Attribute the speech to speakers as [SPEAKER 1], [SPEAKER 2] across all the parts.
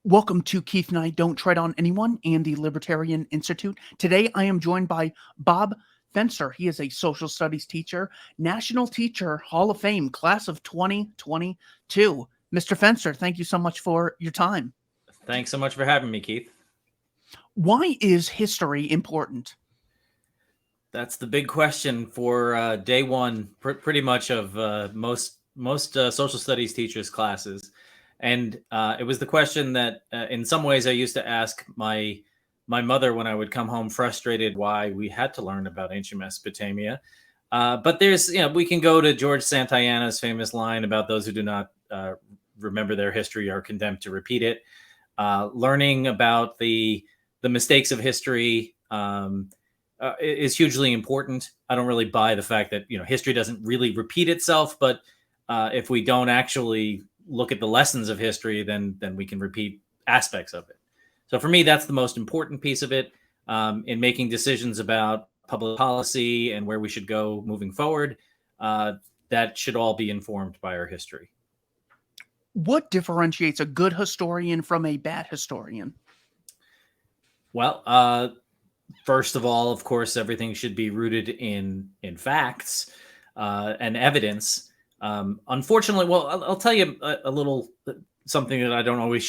[SPEAKER 1] Welcome to Keith Knight Don't Tread on Anyone and the Libertarian Institute. Today I am joined by Bob Fenster. He is a social studies teacher, National Teacher Hall of Fame, class of 2022. Mr. Fenster, thank you so much for your time.
[SPEAKER 2] Thanks so much for having me, Keith.
[SPEAKER 1] Why is history important?
[SPEAKER 2] That's the big question for day one, pretty much of most social studies teachers' classes, and it was the question that, in some ways, I used to ask my mother when I would come home frustrated why we had to learn about ancient Mesopotamia. But we can go to George Santayana's famous line about those who do not remember their history are condemned to repeat it. Learning about the mistakes of history. Is hugely important. I don't really buy the fact that history doesn't really repeat itself, but if we don't actually look at the lessons of history, then we can repeat aspects of it. So for me, that's the most important piece of it in making decisions about public policy and where we should go moving forward. That should all be informed by our history.
[SPEAKER 1] What differentiates a good historian from a bad historian?
[SPEAKER 2] Well, first of all, of course, everything should be rooted in facts and evidence. Unfortunately, well, I'll tell you a little something that I don't always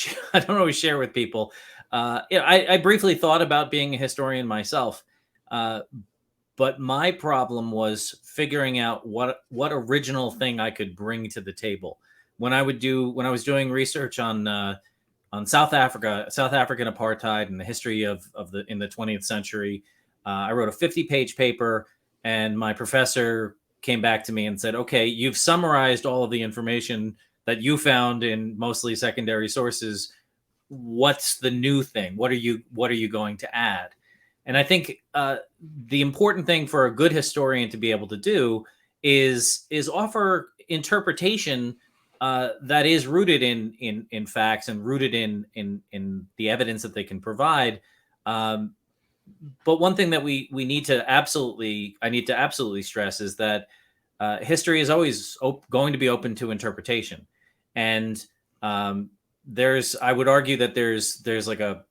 [SPEAKER 2] share with people. I briefly thought about being a historian myself, but my problem was figuring out what original thing I could bring to the table. When I was doing research on South African apartheid and the history in the 20th century. I wrote a 50-page paper, and my professor came back to me and said, "Okay, you've summarized all of the information that you found in mostly secondary sources. What's the new thing? What are you going to add?" And I think the important thing for a good historian to be able to do is offer interpretation that is rooted in facts and rooted in the evidence that they can provide. But one thing that I need to absolutely stress is that history is always going to be open to interpretation, and I would argue that there's like a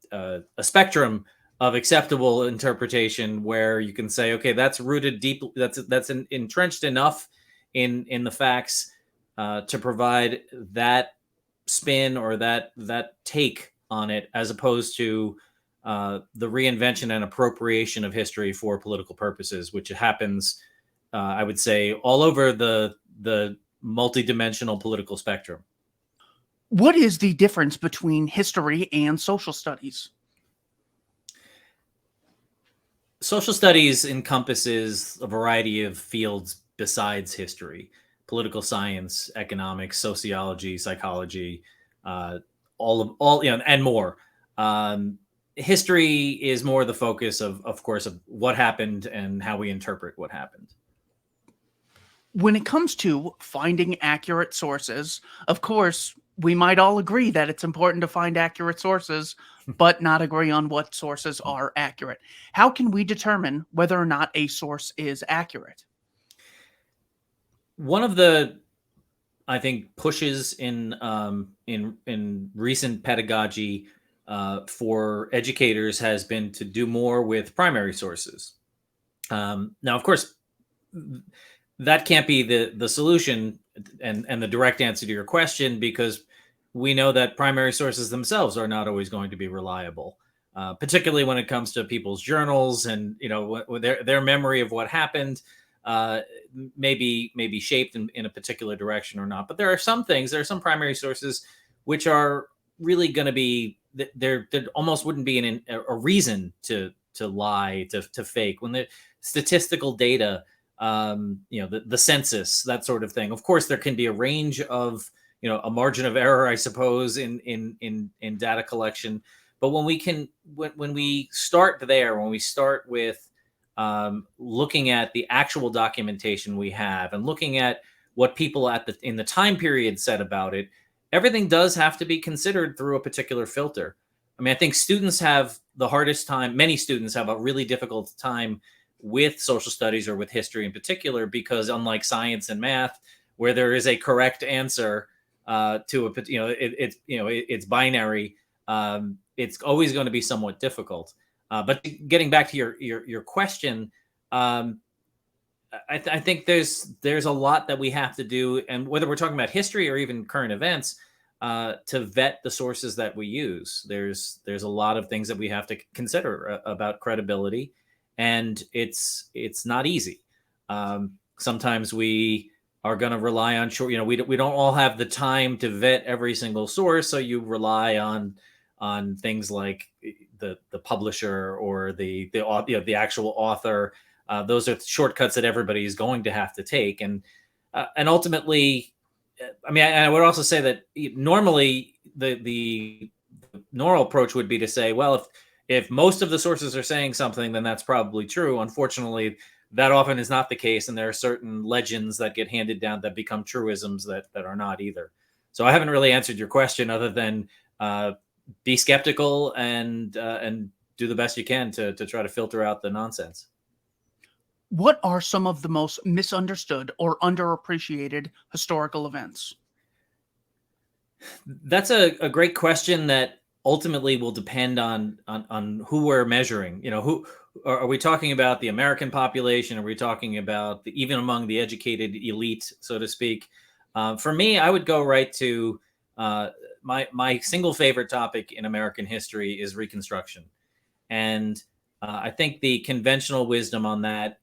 [SPEAKER 2] spectrum of acceptable interpretation where you can say, okay, that's rooted deep, that's entrenched enough in the facts to provide that spin or that take on it, as opposed to the reinvention and appropriation of history for political purposes, which happens, I would say, all over the multidimensional political spectrum.
[SPEAKER 1] What is the difference between history and social studies?
[SPEAKER 2] Social studies encompasses a variety of fields besides history: political science, economics, sociology, psychology, and more. History is more the focus of course, of what happened and how we interpret what happened.
[SPEAKER 1] When it comes to finding accurate sources, of course, we might all agree that it's important to find accurate sources, but not agree on what sources are accurate. How can we determine whether or not a source is accurate?
[SPEAKER 2] One of the, I think, pushes in recent pedagogy for educators has been to do more with primary sources. Now, of course, that can't be the solution and the direct answer to your question, because we know that primary sources themselves are not always going to be reliable, particularly when it comes to people's journals and their memory of what happened. May be shaped in a particular direction or not. But there are some primary sources which are really going to be, there almost wouldn't be a reason to lie, to fake. When the statistical data, the census, that sort of thing. Of course, there can be a range of, a margin of error, I suppose, in data collection. But when we start with looking at the actual documentation we have and looking at what people in the time period said about it, everything does have to be considered through a particular filter. I mean, I think students have the hardest time. Many students have a really difficult time with social studies or with history in particular, because unlike science and math, where there is a correct answer to it's binary, it's always going to be somewhat difficult. But getting back to your question, I think there's a lot that we have to do, and whether we're talking about history or even current events, to vet the sources that we use. There's a lot of things that we have to consider about credibility, and it's not easy. Sometimes we are going to rely on short. We don't all have the time to vet every single source, so you rely on things like the publisher or the actual author. Those are shortcuts that everybody is going to have to take, and ultimately, I mean, I would also say that normally the normal approach would be to say, well, if most of the sources are saying something, then that's probably true. Unfortunately, that often is not the case, and there are certain legends that get handed down that become truisms that are not either. So I haven't really answered your question other than be skeptical and do the best you can to try to filter out the nonsense.
[SPEAKER 1] What are some of the most misunderstood or underappreciated historical events?
[SPEAKER 2] That's a great question that ultimately will depend on who we're measuring. Who are we talking about? The American population? Are we talking about even among the educated elite, so to speak? For me, I would go right to my single favorite topic in American history is Reconstruction, and I think the conventional wisdom on that,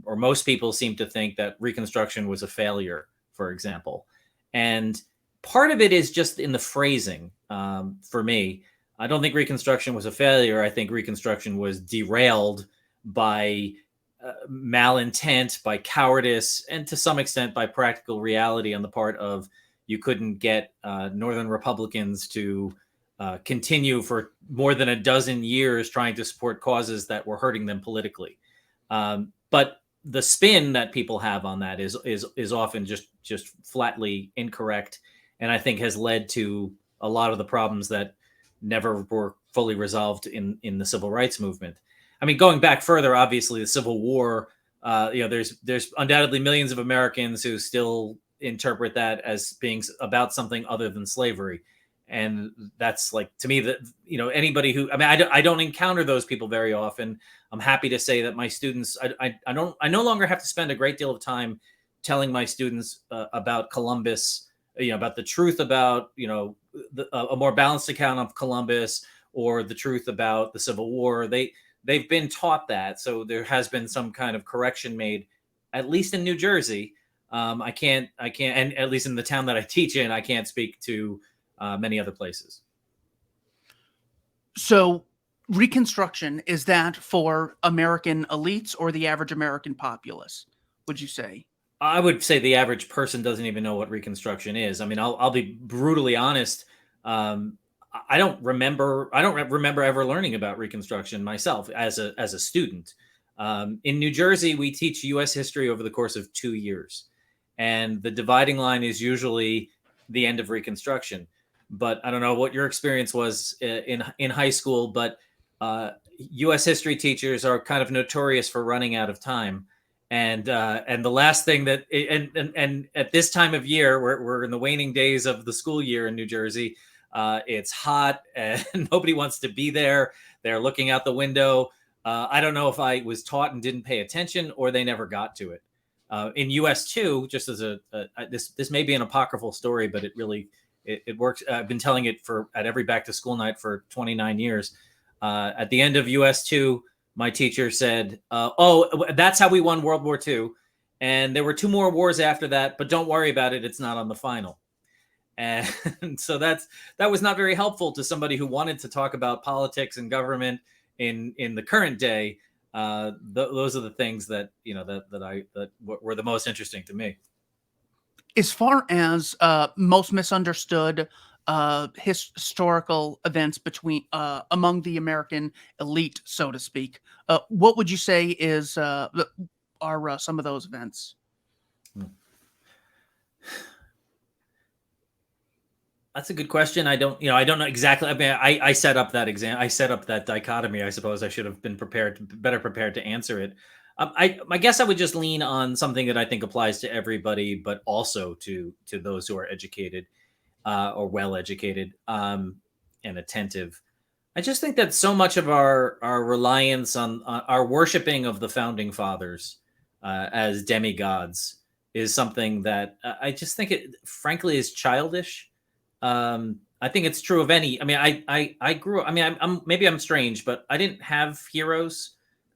[SPEAKER 2] or most people seem to think that Reconstruction was a failure, for example. And part of it is just in the phrasing. For me, I don't think Reconstruction was a failure. I think Reconstruction was derailed by malintent, by cowardice, and to some extent by practical reality on the part of you couldn't get Northern Republicans to continue for more than a dozen years trying to support causes that were hurting them politically. But the spin that people have on that is often just flatly incorrect, and I think has led to a lot of the problems that never were fully resolved in the civil rights movement. I mean, going back further, obviously the Civil War, there's undoubtedly millions of Americans who still interpret that as being about something other than slavery. And that's like, to me, that, anybody who, I mean, I don't encounter those people very often. I'm happy to say that my students, I no longer have to spend a great deal of time telling my students about Columbus, about the truth about, a more balanced account of Columbus, or the truth about the Civil War. They've been taught that. So there has been some kind of correction made, at least in New Jersey. I can't, and at least in the town that I teach in, I can't speak to many other places.
[SPEAKER 1] So Reconstruction, is that for American elites or the average American populace, would you say?
[SPEAKER 2] I would say the average person doesn't even know what Reconstruction is. I mean, I'll be brutally honest. I don't remember ever learning about Reconstruction myself as a student. In New Jersey, we teach U.S. history over the course of 2 years, and the dividing line is usually the end of Reconstruction. But I don't know what your experience was in high school, but U.S. history teachers are kind of notorious for running out of time. And the last thing that, and at this time of year, we're in the waning days of the school year in New Jersey. It's hot and nobody wants to be there. They're looking out the window. I don't know if I was taught and didn't pay attention, or they never got to it. In US too, just as this may be an apocryphal story, but it works. I've been telling it at every back to school night for 29 years. At the end of US 2, my teacher said, "Oh, that's how we won World War II, and there were 2 more wars after that, but don't worry about it; it's not on the final." And so that was not very helpful to somebody who wanted to talk about politics and government in the current day. Those are the things that that were the most interesting to me.
[SPEAKER 1] As far as most misunderstood historical events among the American elite, so to speak, what would you say is are some of those events?
[SPEAKER 2] That's a good question. I don't know exactly. I mean, I set up that I set up that dichotomy. I suppose I should have been better prepared to answer it. I guess I would just lean on something that I think applies to everybody, but also to those who are educated or well educated. and attentive. I just think that so much of our reliance on our worshiping of the founding fathers as demigods is something that I just think it, frankly, is childish. I think it's true of any. I mean, I grew. I mean, I'm maybe I'm strange, but I didn't have heroes.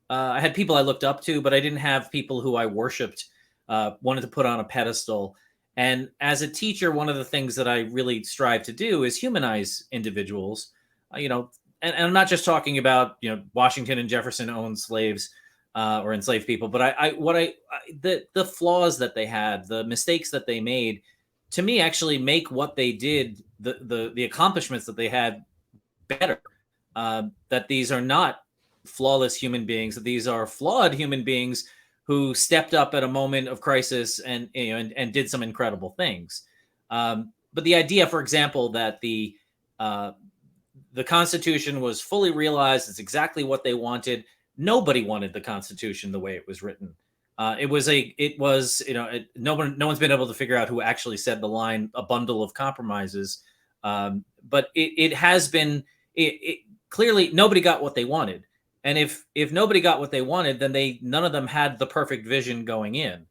[SPEAKER 2] I had people I looked up to, but I didn't have people who I worshipped, wanted to put on a pedestal. And as a teacher, one of the things that I really strive to do is humanize individuals. You know, and I'm not just talking about, you know, Washington and Jefferson owned slaves or enslaved people, but the flaws that they had, the mistakes that they made, to me actually make what they did, the accomplishments that they had, better. That these are not flawless human beings, that these are flawed human beings who stepped up at a moment of crisis and, you know, and did some incredible things. But the idea, for example, that the Constitution was fully realized, it's exactly what they wanted. Nobody wanted the Constitution the way it was written. It was, you know, no one's been able to figure out who actually said the line, a bundle of compromises. But it has been, clearly nobody got what they wanted. And if nobody got what they wanted, then none of them had the perfect vision going in.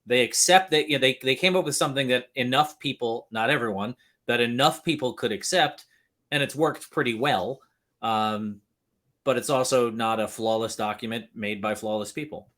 [SPEAKER 2] They accept that, you know, they came up with something that enough people, not everyone, that enough people could accept, and it's worked pretty well. But it's also not a flawless document made by flawless people.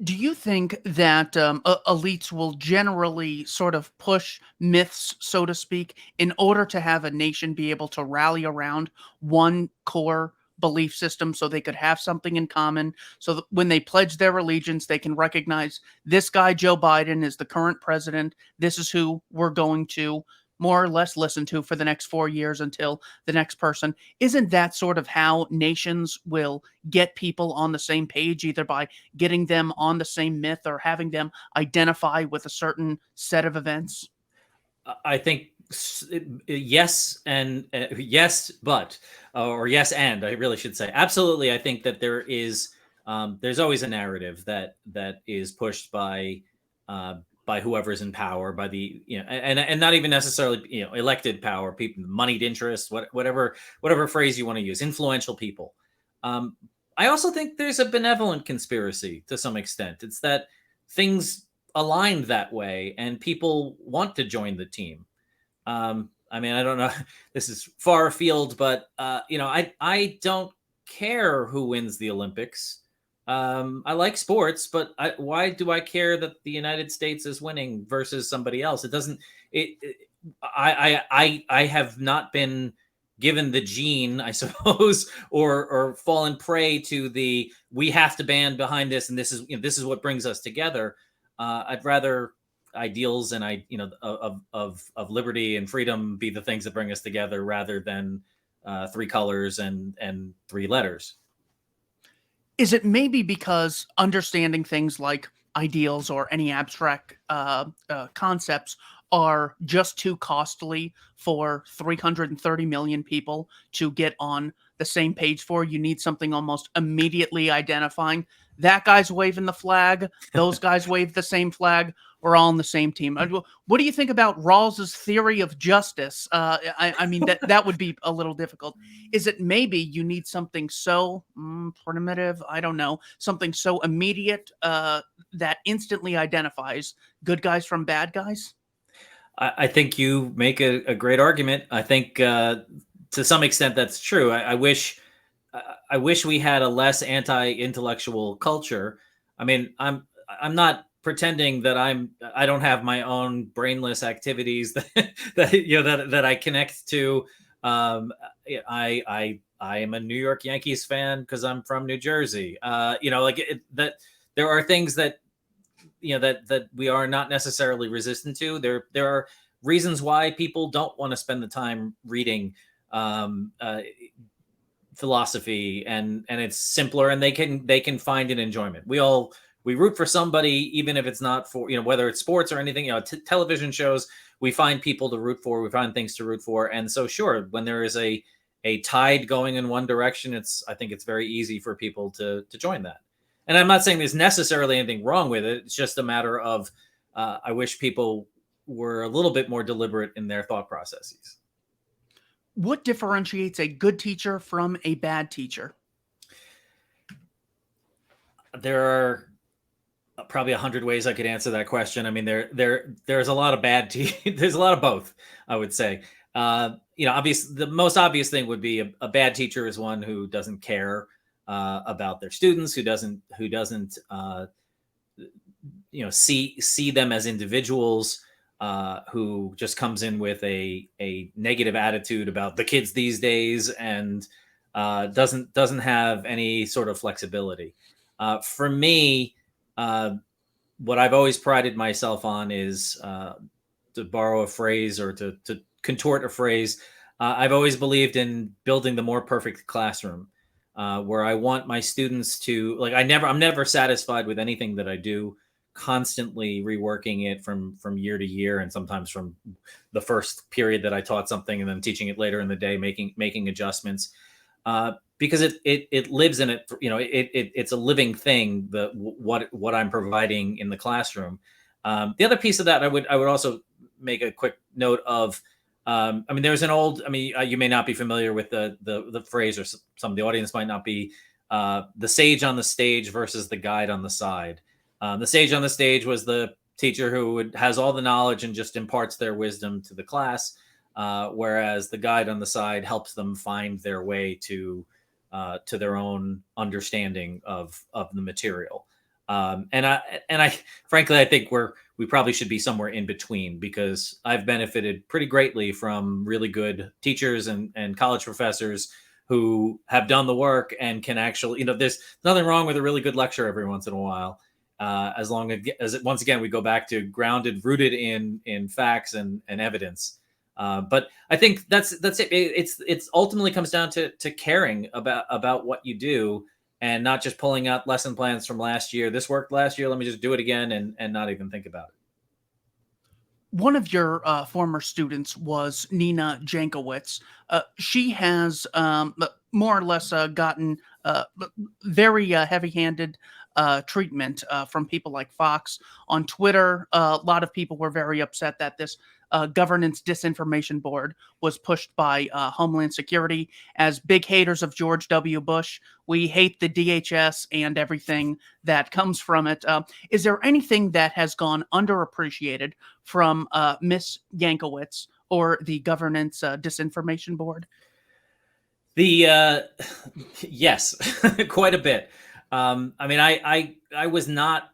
[SPEAKER 1] Do you think that elites will generally sort of push myths, so to speak, in order to have a nation be able to rally around one core belief system so they could have something in common, so that when they pledge their allegiance, they can recognize this guy, Joe Biden, is the current president. This is who we're going to more or less listen to for the next 4 years until the next person. Isn't that sort of how nations will get people on the same page, either by getting them on the same myth or having them identify with a certain set of events?
[SPEAKER 2] I think yes, and yes, but or yes, and I really should say absolutely. I think that there's always a narrative that is pushed by whoever's in power, by the, you know, and not even necessarily, you know, elected power, people, moneyed interests, whatever phrase you want to use, influential people. I also think there's a benevolent conspiracy to some extent. It's that things aligned that way, and people want to join the team. I mean, I don't know. This is far afield, but you know, I don't care who wins the Olympics. I like sports, but why do I care that the United States is winning versus somebody else? It doesn't. I have not been given the gene, I suppose, or fallen prey to the we have to band behind this, and this is, you know, this is what brings us together. I'd rather ideals and of liberty and freedom be the things that bring us together, rather than 3 colors and 3 letters.
[SPEAKER 1] Is it maybe because understanding things like ideals or any abstract concepts are just too costly for 330 million people to get on the same page for? You need something almost immediately identifying. That guy's waving the flag. Those guys wave the same flag. We're all on the same team. What do you think about Rawls's theory of justice? I mean, that would be a little difficult. Is it maybe you need something so primitive? I don't know. Something so immediate that instantly identifies good guys from bad guys?
[SPEAKER 2] I think you make a great argument. I think to some extent that's true. I wish we had a less anti-intellectual culture. I mean, I'm not pretending that I don't have my own brainless activities that I connect to. I am a New York Yankees fan because I'm from New Jersey. That there are things that, that we are not necessarily resistant to. There are reasons why people don't want to spend the time reading philosophy, and it's simpler, and they can find an enjoyment. We root for somebody, even if it's not for, whether it's sports or anything, television shows, we find people to root for, we find things to root for. And so sure, when there is a tide going in one direction, I think it's very easy for people to join that. And I'm not saying there's necessarily anything wrong with it. It's just a matter of, I wish people were a little bit more deliberate in their thought processes.
[SPEAKER 1] What differentiates a good teacher from a bad teacher?
[SPEAKER 2] There are probably 100 ways I could answer that question. I mean, there's a lot of there's a lot of both, I would say. The most obvious thing would be a bad teacher is one who doesn't care about their students, who doesn't see them as individuals, who just comes in with a negative attitude about the kids these days, and doesn't have any sort of flexibility. For me, what I've always prided myself on is, to borrow a phrase or to contort a phrase, I've always believed in building the more perfect classroom, where I want my students to I'm never satisfied with anything that I do, constantly reworking it from year to year, and sometimes from the first period that I taught something and then teaching it later in the day, making adjustments. Because it lives in it, it's a living thing. What I'm providing in the classroom. The other piece of that, I would also make a quick note of. There's an old. You may not be familiar with the phrase, or some of the audience might not be. The sage on the stage versus the guide on the side. The sage on the stage was the teacher who has all the knowledge and just imparts their wisdom to the class, whereas the guide on the side helps them find their way to their own understanding of the material. And I frankly, I think we probably should be somewhere in between, because I've benefited pretty greatly from really good teachers and college professors who have done the work and can actually, there's nothing wrong with a really good lecture every once in a while. As long as once again, we go back to rooted in facts and evidence. But I think that's it. It's ultimately comes down to caring about what you do, and not just pulling out lesson plans from last year. This worked last year, let me just do it again, and not even think about it.
[SPEAKER 1] One of your former students was Nina Jankowicz. She has more or less gotten very heavy-handed treatment from people like Fox. On Twitter, a lot of people were very upset that this governance disinformation board was pushed by Homeland Security. As big haters of George W. Bush, we hate the DHS and everything that comes from it. Is there anything that has gone underappreciated from Miss Yankowicz or the governance disinformation board?
[SPEAKER 2] Yes, quite a bit. I was not.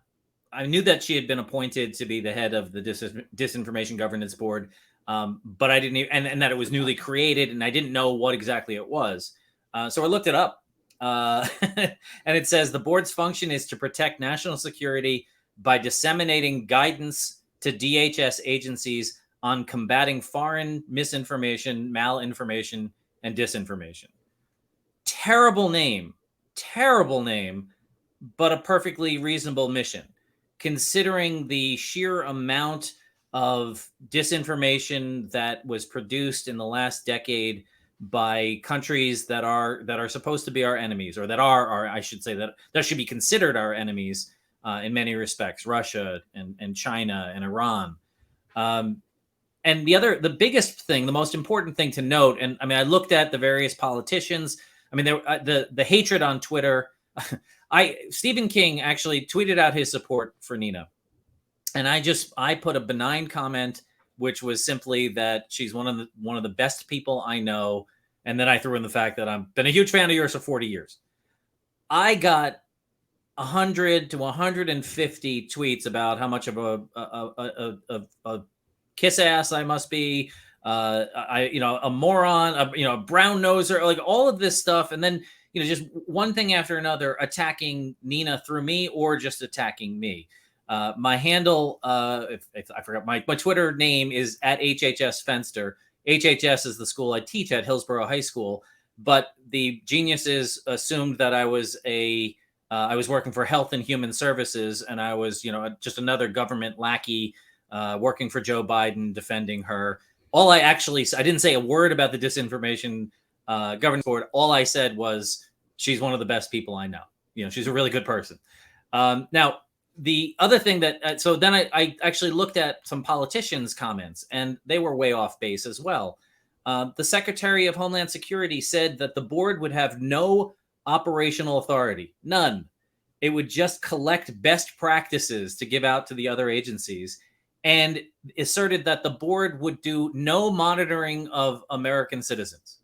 [SPEAKER 2] I knew that she had been appointed to be the head of the disinformation governance board, but I didn't, and that it was newly created, and I didn't know what exactly it was. So I looked it up, and it says the board's function is to protect national security by disseminating guidance to DHS agencies on combating foreign misinformation, malinformation, and disinformation. Terrible name, but a perfectly reasonable mission, considering the sheer amount of disinformation that was produced in the last decade by countries that are supposed to be our enemies, or that are I should say, that should be considered our enemies in many respects: Russia and China and Iran. And the biggest thing, the most important thing to note, and I looked at the various politicians. The hatred on Twitter. Stephen King actually tweeted out his support for Nina, and I put a benign comment, which was simply that she's one of the best people I know, and then I threw in the fact that I've been a huge fan of yours for 40 years. I got 100 to 150 tweets about how much of a kiss ass I must be, a moron, a brown noser, like all of this stuff, and then just one thing after another, attacking Nina through me or just attacking me. My handle, if I forgot, my Twitter name is at HHS Fenster. HHS is the school I teach at, Hillsborough High School. But the geniuses assumed that I was working for Health and Human Services, and I was, just another government lackey working for Joe Biden, defending her. I didn't say a word about the disinformation governance board. All I said was she's one of the best people I know. She's a really good person. Now, the other thing that so then I actually looked at some politicians' comments, and they were way off base as well. the Secretary of Homeland Security said that the board would have no operational authority, none. It would just collect best practices to give out to the other agencies, and asserted that the board would do no monitoring of American citizens.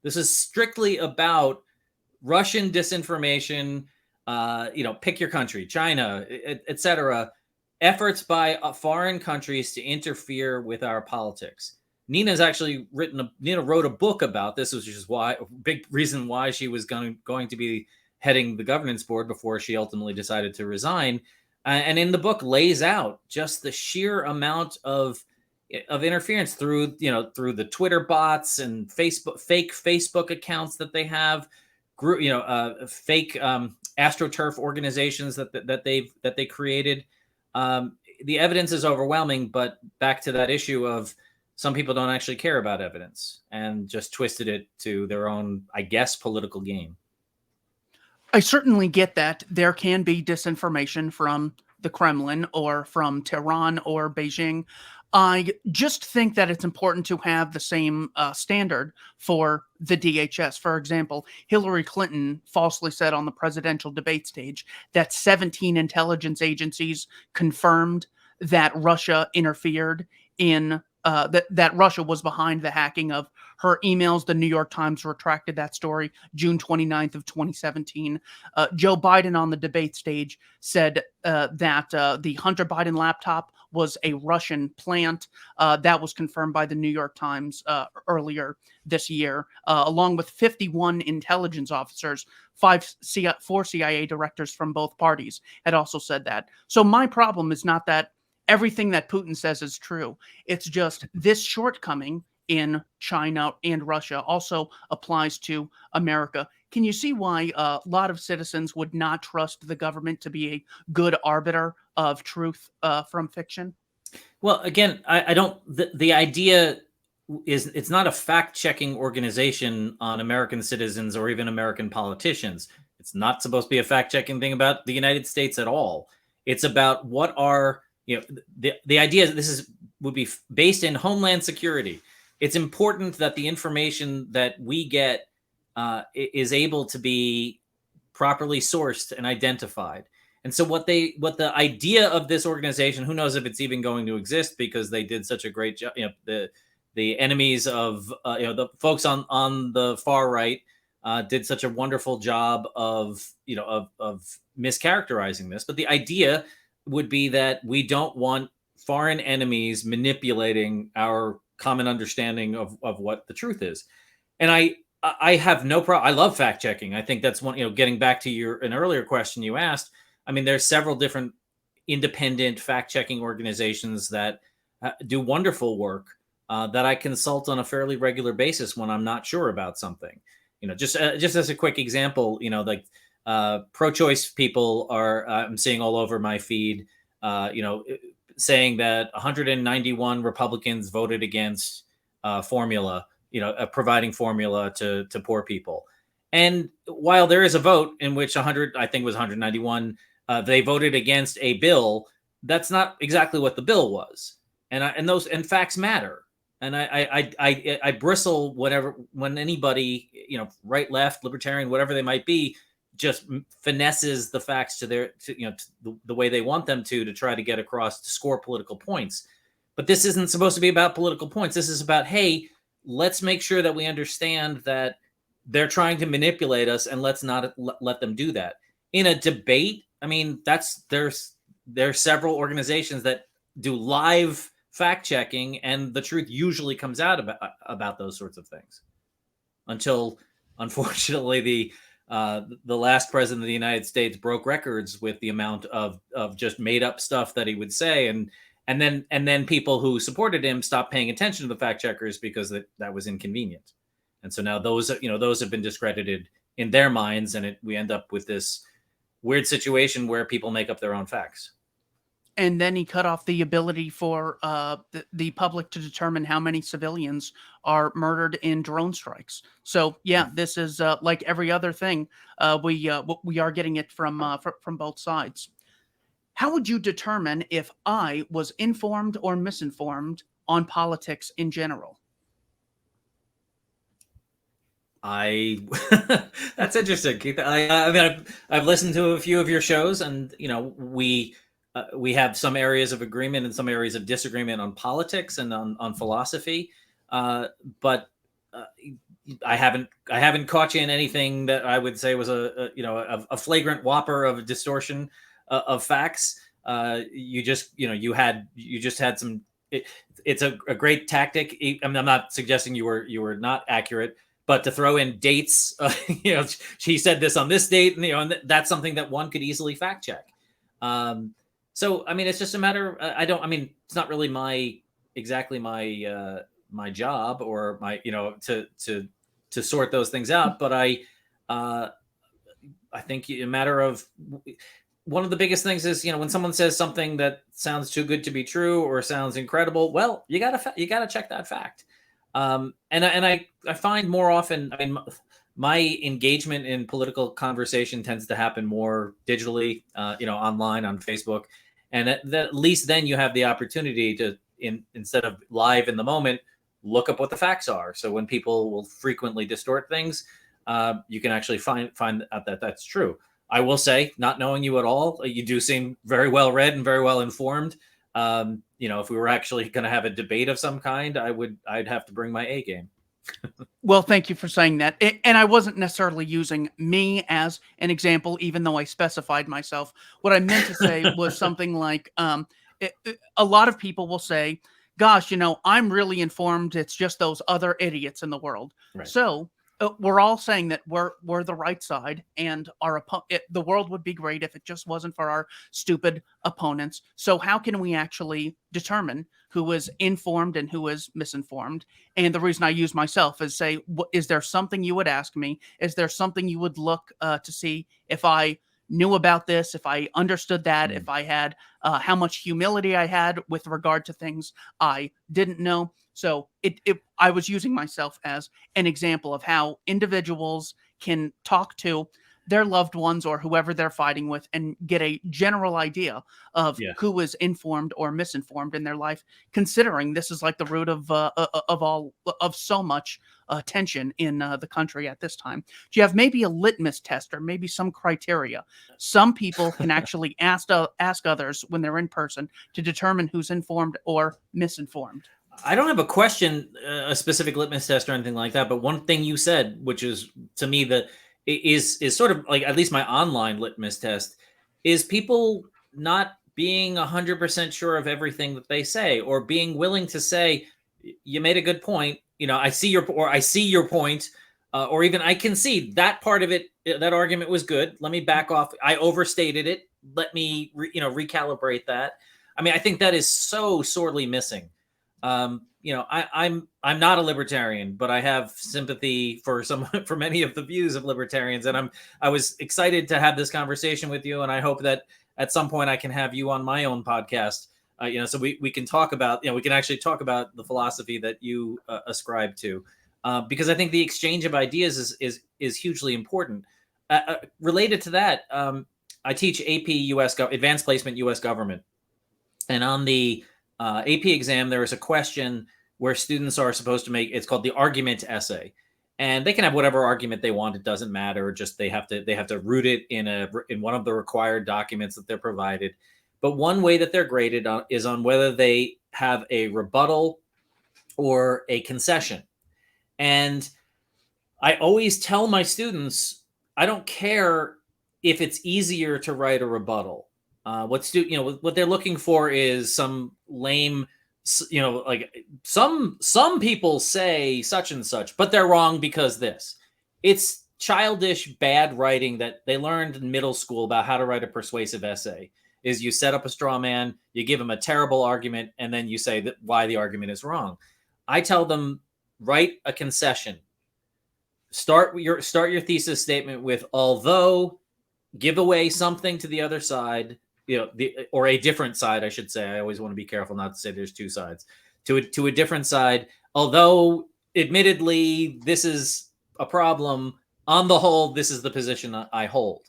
[SPEAKER 2] This is strictly about Russian disinformation, pick your country, China, etc., efforts by foreign countries to interfere with our politics. Nina's actually Nina wrote a book about this, which is why a big reason why she was going to be heading the governance board before she ultimately decided to resign. And in the book lays out just the sheer amount of interference through the Twitter bots and fake Facebook accounts that they have, fake AstroTurf organizations that they created. The evidence is overwhelming, but back to that issue of some people don't actually care about evidence and just twisted it to their own, I guess, political game.
[SPEAKER 1] I certainly get that there can be disinformation from the Kremlin or from Tehran or Beijing. I just think that it's important to have the same standard for the DHS. For example, Hillary Clinton falsely said on the presidential debate stage that 17 intelligence agencies confirmed that Russia interfered in that Russia was behind the hacking of her emails. The New York Times retracted that story June 29th of 2017. Joe Biden on the debate stage said that the Hunter Biden laptop was a Russian plant. That was confirmed by the New York Times earlier this year, along with 51 intelligence officers. 4 CIA directors from both parties had also said that. So my problem is not that everything that Putin says is true. It's just this shortcoming in China and Russia also applies to America. Can you see why a lot of citizens would not trust the government to be a good arbiter of truth from fiction?
[SPEAKER 2] Well, again, I don't. The idea is it's not a fact-checking organization on American citizens or even American politicians. It's not supposed to be a fact-checking thing about the United States at all. It's about what are the idea that this would be based in Homeland Security. It's important that the information that we get is able to be properly sourced and identified. And so what the idea of this organization, who knows if it's even going to exist, because they did such a great job. The enemies of the folks on the far right did such a wonderful job of mischaracterizing this. But the idea would be that we don't want foreign enemies manipulating our common understanding of what the truth is. And I have no problem. I love fact checking. I think that's one, getting back to an earlier question you asked. I mean, there's several different independent fact checking organizations that do wonderful work that I consult on a fairly regular basis when I'm not sure about something. Just as a quick example, like pro-choice people are I'm seeing all over my feed, saying that 191 Republicans voted against formula, providing formula to poor people. And while there is a vote in which 100, I think it was 191, they voted against a bill, that's not exactly what the bill was. And facts matter. And I bristle when anybody, right, left, libertarian, whatever they might be, just finesses the facts to the way they want them to try to get across, to score political points. But this isn't supposed to be about political points. This is about, hey, let's make sure that we understand that they're trying to manipulate us, and let's not let them do that. In a debate, I mean, there's several organizations that do live fact checking, and the truth usually comes out about those sorts of things. Until, unfortunately, the last president of the United States broke records with the amount of just made up stuff that he would say, and then people who supported him stopped paying attention to the fact checkers because that was inconvenient. And so now those have been discredited in their minds, and we end up with this weird situation where people make up their own facts.
[SPEAKER 1] And then he cut off the ability for the public to determine how many civilians are murdered in drone strikes. So yeah, this is like every other thing. We are getting it from both sides. How would you determine if I was informed or misinformed on politics in general?
[SPEAKER 2] I that's interesting, Keith. I mean, I've listened to a few of your shows, and we have some areas of agreement and some areas of disagreement on politics and on philosophy, but I haven't caught you in anything that I would say was a flagrant whopper of distortion of facts. You just had some. It's a great tactic. I mean, I'm not suggesting you were not accurate, but to throw in dates, she said this on this date, and that's something that one could easily fact check. So I mean, it's just a matter. I mean, it's not really exactly my job or my to sort those things out, but I think a matter of. One of the biggest things is, when someone says something that sounds too good to be true or sounds incredible, well, you gotta check that fact. And I find more often, I mean, my engagement in political conversation tends to happen more digitally, online on Facebook, and at least then you have the opportunity to, instead of live in the moment, look up what the facts are. So when people will frequently distort things, you can actually find out that that's true. I will say, not knowing you at all, you do seem very well read and very well informed. If we were actually going to have a debate of some kind, I'd have to bring my A game.
[SPEAKER 1] Well, thank you for saying that. And I wasn't necessarily using me as an example, even though I specified myself. What I meant to say was something like, a lot of people will say, gosh, I'm really informed. It's just those other idiots in the world.
[SPEAKER 2] Right.
[SPEAKER 1] So we're all saying that we're the right side, and the world would be great if it just wasn't for our stupid opponents. So how can we actually determine who is informed and who is misinformed? And the reason I use myself is say, is there something you would ask me? Is there something you would look to see if I knew about this, if I understood that, if I had how much humility I had with regard to things I didn't know? So I was using myself as an example of how individuals can talk to their loved ones or whoever they're fighting with and get a general idea of who is informed or misinformed in their life, considering this is like the root of so much tension in the country at this time. Do you have maybe a litmus test or maybe some criteria? Some people can actually ask others when they're in person to determine who's informed or misinformed.
[SPEAKER 2] I don't have a question, a specific litmus test or anything like that. But one thing you said, which is to me is sort of like at least my online litmus test, is people not being 100% sure of everything that they say, or being willing to say, you made a good point. I see your point, or even I can see that part of it. That argument was good. Let me back off. I overstated it. Let me recalibrate that. I mean, I think that is so sorely missing. I'm not a libertarian, but I have sympathy for many of the views of libertarians, and I was excited to have this conversation with you, and I hope that at some point I can have you on my own podcast, so we can talk about, we can actually talk about the philosophy that you ascribe to, because I think the exchange of ideas is hugely important. Related to that, I teach AP Advanced Placement U.S. Government, and on the AP exam, there is a question where students are supposed to make, it's called the argument essay, and they can have whatever argument they want. It doesn't matter. Just they have to root it in one of the required documents that they're provided. But one way that they're graded is on whether they have a rebuttal or a concession. And I always tell my students, I don't care if it's easier to write a rebuttal. What they're looking for is some lame, like some people say such and such, but they're wrong because this. It's childish, bad writing that they learned in middle school about how to write a persuasive essay. Is you set up a straw man, you give them a terrible argument, and then you say that why the argument is wrong. I tell them, write a concession. Start your thesis statement with, although, give away something to the other side, or a different side, I should say. I always want to be careful not to say there's two sides. To a different side, although admittedly this is a problem, on the whole, this is the position I hold.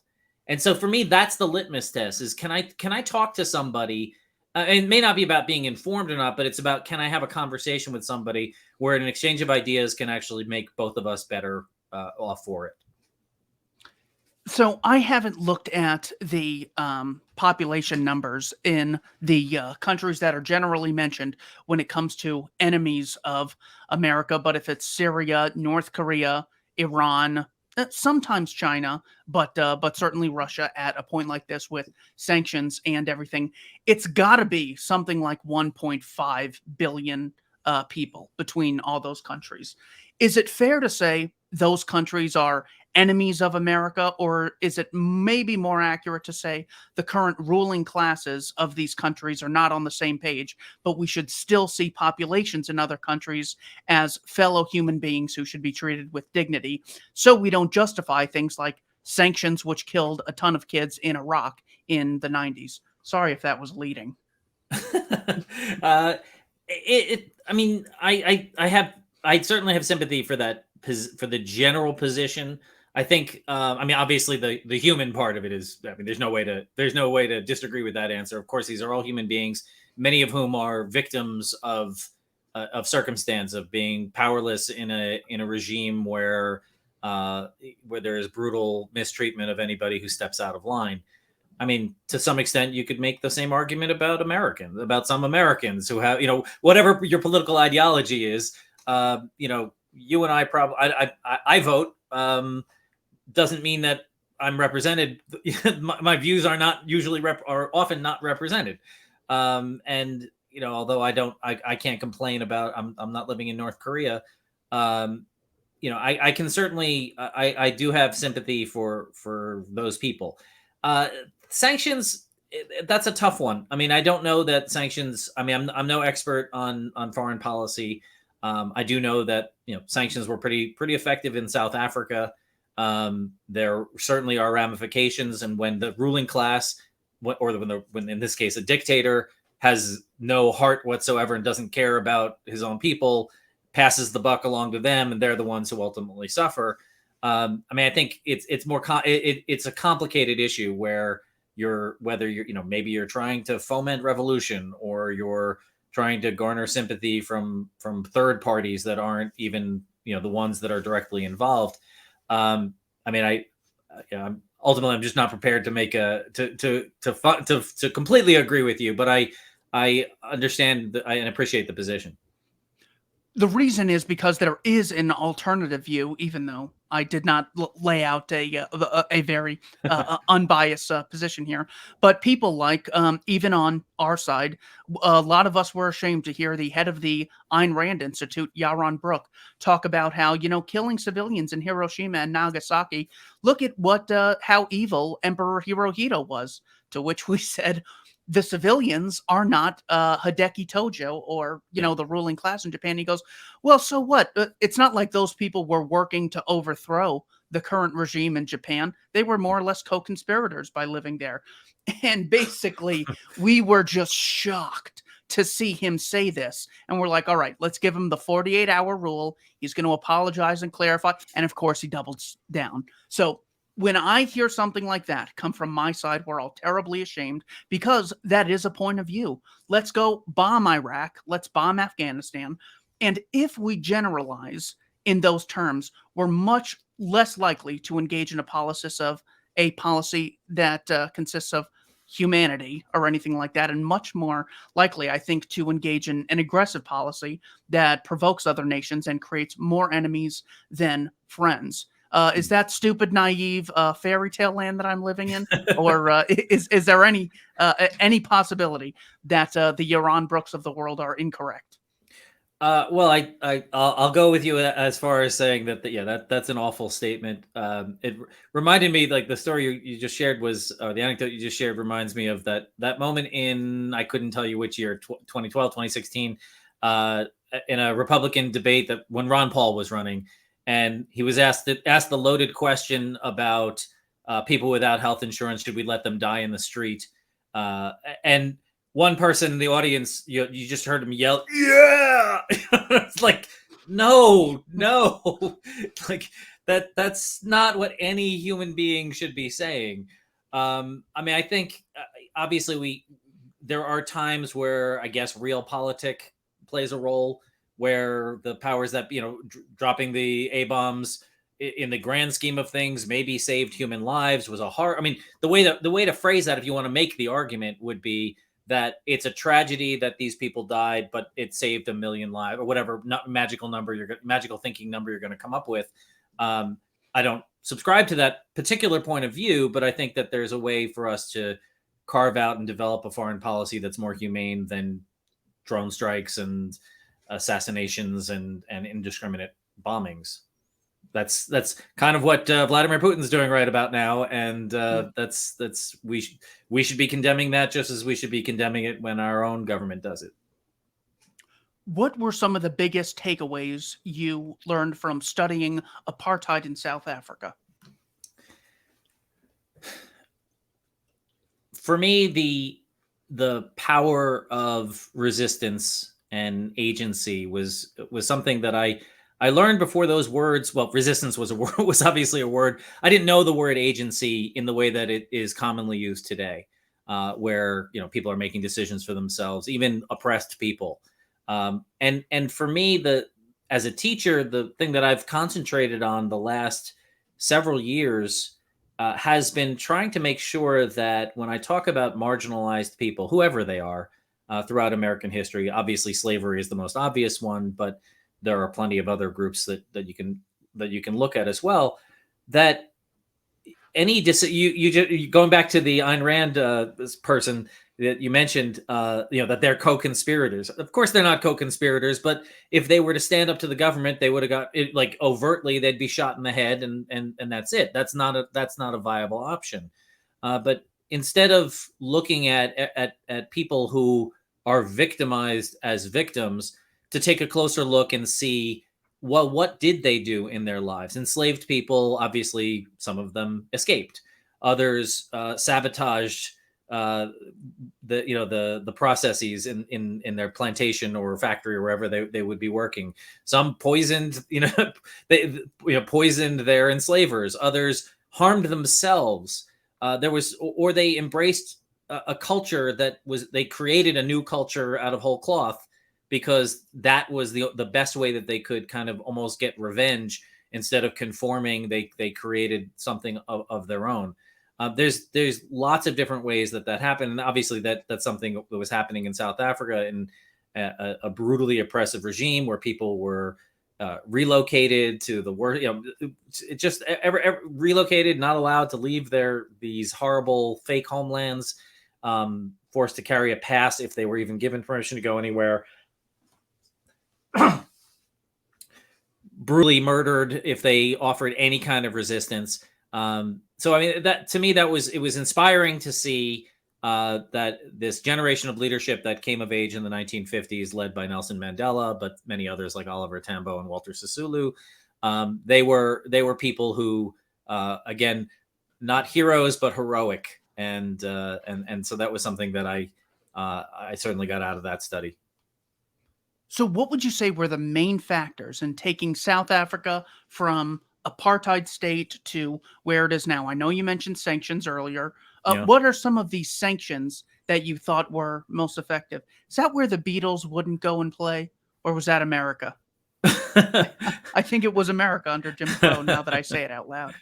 [SPEAKER 2] And so for me, that's the litmus test: is can I talk to somebody? It may not be about being informed or not, but it's about, can I have a conversation with somebody where an exchange of ideas can actually make both of us better for it.
[SPEAKER 1] So I haven't looked at the population numbers in the countries that are generally mentioned when it comes to enemies of America. But if it's Syria, North Korea, Iran, sometimes China, but certainly Russia at a point like this with sanctions and everything, it's got to be something like 1.5 billion people between all those countries. Is it fair to say those countries are enemies of America, or is it maybe more accurate to say the current ruling classes of these countries are not on the same page, but we should still see populations in other countries as fellow human beings who should be treated with dignity, so we don't justify things like sanctions, which killed a ton of kids in Iraq in the 90s? Sorry if that was leading.
[SPEAKER 2] I mean, I certainly have sympathy for that, for the general position. I think, I mean, obviously the human part of it is, I mean, there's no way to disagree with that answer. Of course, these are all human beings, many of whom are victims of circumstance, of being powerless in a regime where there is brutal mistreatment of anybody who steps out of line. I mean, to some extent, you could make the same argument about some Americans who have, whatever your political ideology is, you and I probably, I vote, doesn't mean that I'm represented. My views are not usually are often not represented. And, although I can't complain about, I'm not living in North Korea. I can certainly, I do have sympathy for those people. Sanctions, that's a tough one. I mean, I don't know that sanctions, I mean, I'm no expert on foreign policy. I do know that, sanctions were pretty effective in South Africa. There certainly are ramifications, and when the ruling class, when in this case a dictator has no heart whatsoever and doesn't care about his own people, passes the buck along to them, and they're the ones who ultimately suffer. I mean, I think it's more it's a complicated issue where whether you're maybe you're trying to foment revolution, or you're trying to garner sympathy from third parties that aren't even the ones that are directly involved. I mean, ultimately I'm just not prepared to make to completely agree with you, but I understand and appreciate the position.
[SPEAKER 1] The reason is because there is an alternative view, even though I did not lay out a very unbiased position here. But people like, even on our side, a lot of us were ashamed to hear the head of the Ayn Rand Institute, Yaron Brook, talk about how, killing civilians in Hiroshima and Nagasaki, look at how evil Emperor Hirohito was. To which we said, the civilians are not Hideki Tojo or, the ruling class in Japan. He goes, well, so what? It's not like those people were working to overthrow the current regime in Japan. They were more or less co-conspirators by living there. And basically, we were just shocked to see him say this. And we're like, all right, let's give him the 48-hour rule. He's going to apologize and clarify. And of course, he doubles down. So when I hear something like that come from my side, we're all terribly ashamed, because that is a point of view. Let's go bomb Iraq. Let's bomb Afghanistan. And if we generalize in those terms, we're much less likely to engage in a policy that consists of humanity or anything like that, and much more likely, I think, to engage in an aggressive policy that provokes other nations and creates more enemies than friends. Is that stupid, naive fairy tale land that I'm living in, or is there any possibility that the Yaron Brooks of the world are incorrect?
[SPEAKER 2] Well, I'll go with you as far as saying that's an awful statement. It reminded me, like, the story you just shared was, the anecdote you just shared reminds me of that moment in, I couldn't tell you which year, 2012, 2016, in a Republican debate that when Ron Paul was running. And he was asked the loaded question about people without health insurance. Should we let them die in the street? And one person in the audience, you just heard him yell, "Yeah!" It's like, no, like that's not what any human being should be saying. I mean, I think obviously there are times where I guess realpolitik plays a role, where the powers that dropping the A bombs in the grand scheme of things, maybe saved human lives, was a hard. I mean, the way to phrase that, if you want to make the argument, would be that it's a tragedy that these people died, but it saved 1 million lives, or whatever magical thinking number you're going to come up with. I don't subscribe to that particular point of view, but I think that there's a way for us to carve out and develop a foreign policy that's more humane than drone strikes and assassinations and indiscriminate bombings. That's kind of what Vladimir Putin's doing right about now, and we should be condemning that just as we should be condemning it when our own government does it.
[SPEAKER 1] What were some of the biggest takeaways you learned from studying apartheid in South Africa?
[SPEAKER 2] For me, the power of resistance and agency was something that I learned before those words. Well, resistance was obviously a word. I didn't know the word agency in the way that it is commonly used today, where people are making decisions for themselves, even oppressed people. And for me, as a teacher, the thing that I've concentrated on the last several years has been trying to make sure that when I talk about marginalized people, whoever they are, throughout American history, obviously slavery is the most obvious one, but there are plenty of other groups that you can look at as well. That going back to the Ayn Rand this person that you mentioned, that they're co-conspirators. Of course, they're not co-conspirators, but if they were to stand up to the government, they would have got it, like, overtly. They'd be shot in the head, and that's it. That's not a viable option. But instead of looking at people who are victimized as victims, to take a closer look and see, well, what did they do in their lives? Enslaved people, obviously, some of them escaped. Others sabotaged the processes in their plantation or factory or wherever they would be working. Some poisoned, poisoned their enslavers. Others harmed themselves. Or they embraced a culture they created a new culture out of whole cloth, because that was the best way that they could kind of almost get revenge. Instead of conforming, they created something of their own. There's lots of different ways that happened, and obviously that's something that was happening in South Africa, in a brutally oppressive regime where people were relocated to the worst. Just ever relocated, not allowed to leave these horrible fake homelands, forced to carry a pass if they were even given permission to go anywhere. Brutally murdered if they offered any kind of resistance. So I mean, that to me, it was inspiring to see that this generation of leadership that came of age in the 1950s, led by Nelson Mandela, but many others like Oliver Tambo and Walter Sisulu, they were people who, again, not heroes but heroic, and so that was something that I certainly got out of that study.
[SPEAKER 1] So what would you say were the main factors in taking South Africa from apartheid state to where it is now? I know you mentioned sanctions earlier.
[SPEAKER 2] Yeah.
[SPEAKER 1] What are some of these sanctions that you thought were most effective? Is that where the Beatles wouldn't go and play, or was that America? I think it was America under Jim Crow, now that I say it out loud.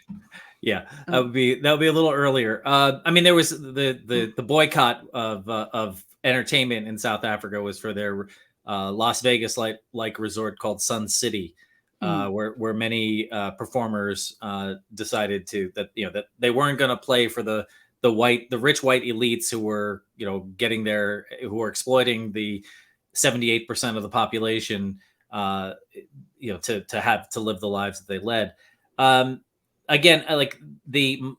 [SPEAKER 2] Yeah, that would be a little earlier. I mean, there was the boycott of entertainment in South Africa was for their Las Vegas like resort called Sun City, where many performers decided that they weren't going to play for the rich white elites who were who were exploiting the 78% of the population to live the lives that they led. Again,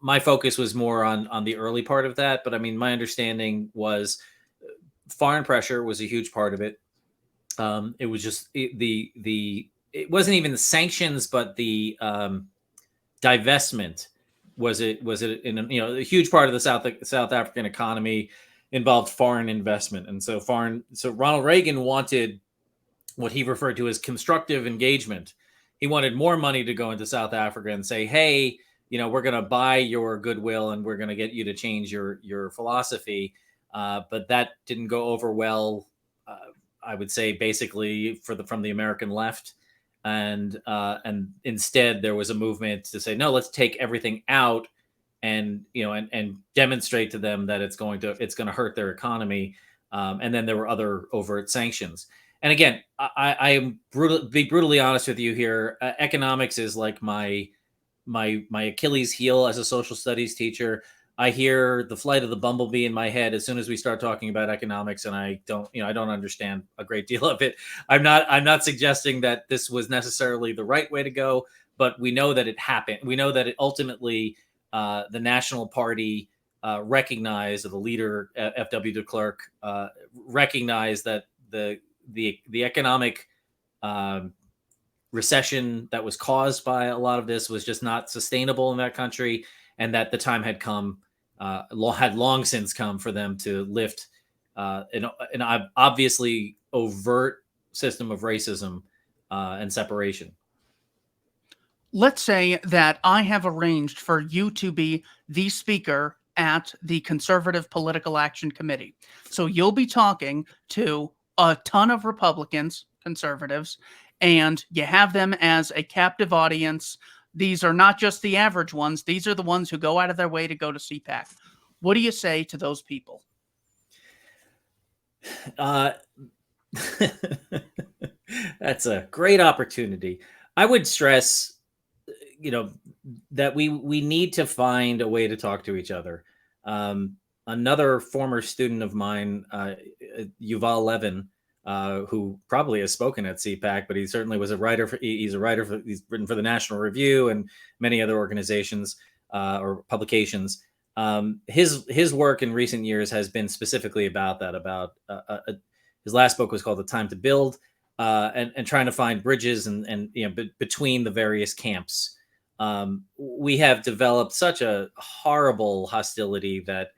[SPEAKER 2] my focus was more on the early part of that, but I mean, my understanding was foreign pressure was a huge part of it. It was just it wasn't even the sanctions, but the divestment was a huge part of the South African economy involved foreign investment, and so Ronald Reagan wanted what he referred to as constructive engagement. He wanted more money to go into South Africa and say, hey, we're going to buy your goodwill and we're going to get you to change your philosophy. But that didn't go over well, I would say, basically from the American left. and instead there was a movement to say, no, let's take everything out and and demonstrate to them that it's going to hurt their economy. And then there were other overt sanctions. And again, I am be brutally honest with you here. Economics is like my Achilles heel as a social studies teacher. I hear the flight of the bumblebee in my head as soon as we start talking about economics, and I don't understand a great deal of it. I'm not suggesting that this was necessarily the right way to go, but we know that it happened. We know that it ultimately the National Party recognized, or the leader F.W. de Klerk recognized that the economic recession that was caused by a lot of this was just not sustainable in that country, and that the time had come, had long since come, for them to lift an obviously overt system of racism and separation.
[SPEAKER 1] Let's say that I have arranged for you to be the speaker at the Conservative Political Action Committee. So you'll be talking to a ton of Republicans, conservatives, and you have them as a captive audience. These are not just the average ones. These are the ones who go out of their way to go to CPAC. What do you say to those people?
[SPEAKER 2] That's a great opportunity. I would stress, that we need to find a way to talk to each other. Another former student of mine, Yuval Levin, who probably has spoken at CPAC, but he certainly was a writer. He's written for the National Review and many other organizations or publications. His work in recent years has been specifically about that. His last book was called "The Time to Build," and trying to find bridges and between the various camps. We have developed such a horrible hostility that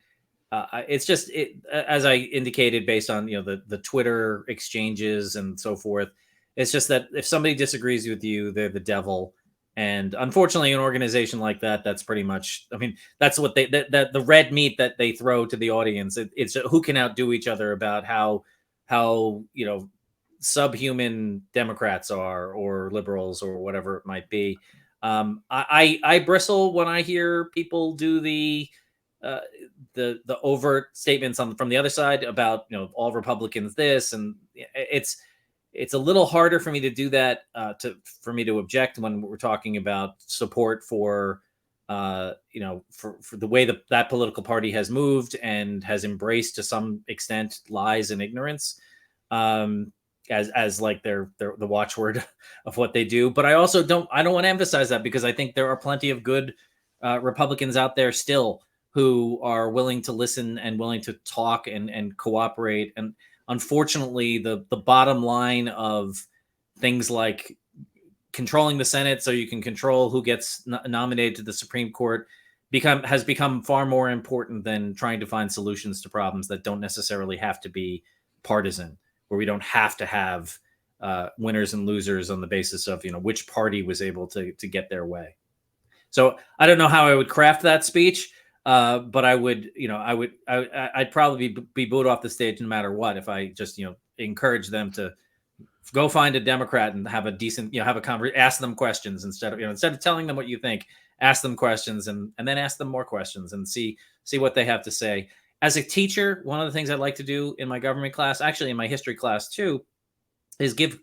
[SPEAKER 2] it's just, as I indicated, based on the Twitter exchanges and so forth. It's just that if somebody disagrees with you, they're the devil. And unfortunately, an organization like that, that's pretty much, that's what the red meat that they throw to the audience. It's who can outdo each other about how subhuman Democrats are, or liberals, or whatever it might be. I bristle when I hear people do the overt statements from the other side about all Republicans this, and it's a little harder for me to do that, for me to object when we're talking about support for for the way that political party has moved and has embraced to some extent lies and ignorance, as like the watchword of what they do. But I also don't want to emphasize that, because I think there are plenty of good Republicans out there still who are willing to listen and willing to talk and cooperate. And unfortunately, the bottom line of things like controlling the Senate so you can control who gets nominated to the Supreme Court has become far more important than trying to find solutions to problems that don't necessarily have to be partisan, where we don't have to have winners and losers on the basis of which party was able to get their way. So I don't know how I would craft that speech, but I'd probably be booed off the stage no matter what if I just encourage them to go find a Democrat and have a decent ask them questions instead of telling them what you think. Ask them questions and then ask them more questions and see what they have to say. As a teacher, one of the things I'd like to do in my government class, actually in my history class too, is give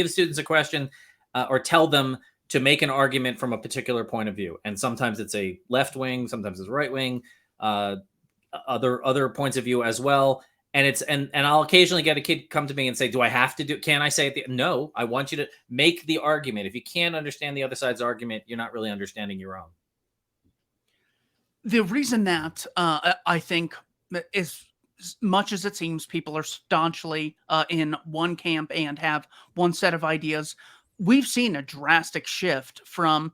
[SPEAKER 2] students a question or tell them to make an argument from a particular point of view. And sometimes it's a left wing, sometimes it's right wing, other points of view as well. And I'll occasionally get a kid come to me and say, "Do I have to can I say it?" No, I want you to make the argument. If you can't understand the other side's argument, you're not really understanding your own.
[SPEAKER 1] The reason that I think is, as much as it seems people are staunchly in one camp and have one set of ideas, we've seen a drastic shift from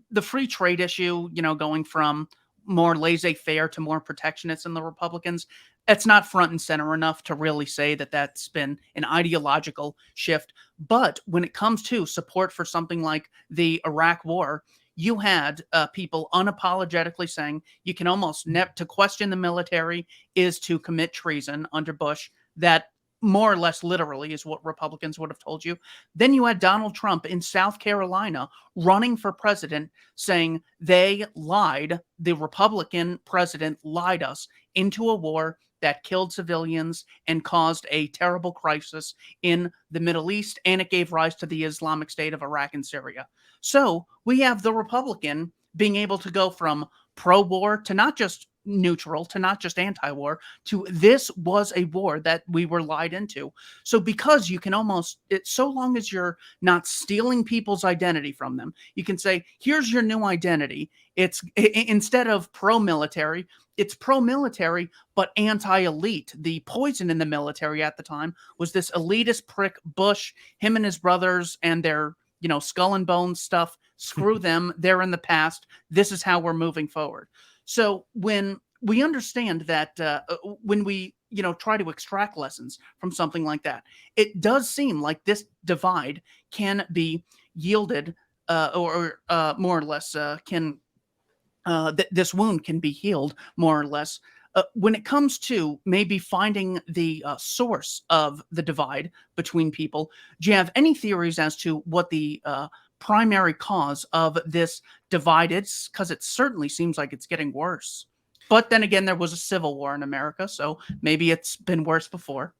[SPEAKER 1] the free trade issue, going from more laissez-faire to more protectionist in the Republicans. It's not front and center enough to really say that that's been an ideological shift. But when it comes to support for something like the Iraq War, you had people unapologetically saying you can almost to question the military is to commit treason under Bush. That more or less literally is what Republicans would have told you. Then you had Donald Trump in South Carolina running for president saying they lied. The Republican president lied us into a war that killed civilians and caused a terrible crisis in the Middle East, and it gave rise to the Islamic State of Iraq and Syria. So we have the Republican being able to go from pro-war to not just neutral, to not just anti-war, to this was a war that we were lied into. So because you can almost, so long as you're not stealing people's identity from them, you can say, here's your new identity. It's instead of pro-military, it's pro-military, but anti-elite. The poison in the military at the time was this elitist prick Bush, him and his brothers and their, skull and bones stuff. Screw them. They're in the past. This is how we're moving forward. So when we understand that, when we, try to extract lessons from something like that, it does seem like this divide can be yielded, or more or less this wound can be healed more or less. When it comes to maybe finding the source of the divide between people, do you have any theories as to what the primary cause of this divide is? Because it certainly seems like it's getting worse. But then again, there was a civil war in America, so maybe it's been worse before.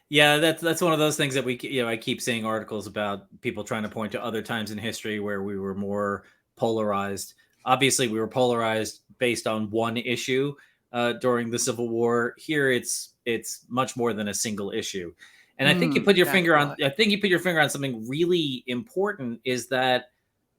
[SPEAKER 2] Yeah, that's one of those things that I keep seeing articles about people trying to point to other times in history where we were more polarized. Obviously, we were polarized based on one issue during the Civil War. Here, it's much more than a single issue. And I think you put your finger on. I think you put your finger on something really important. Is that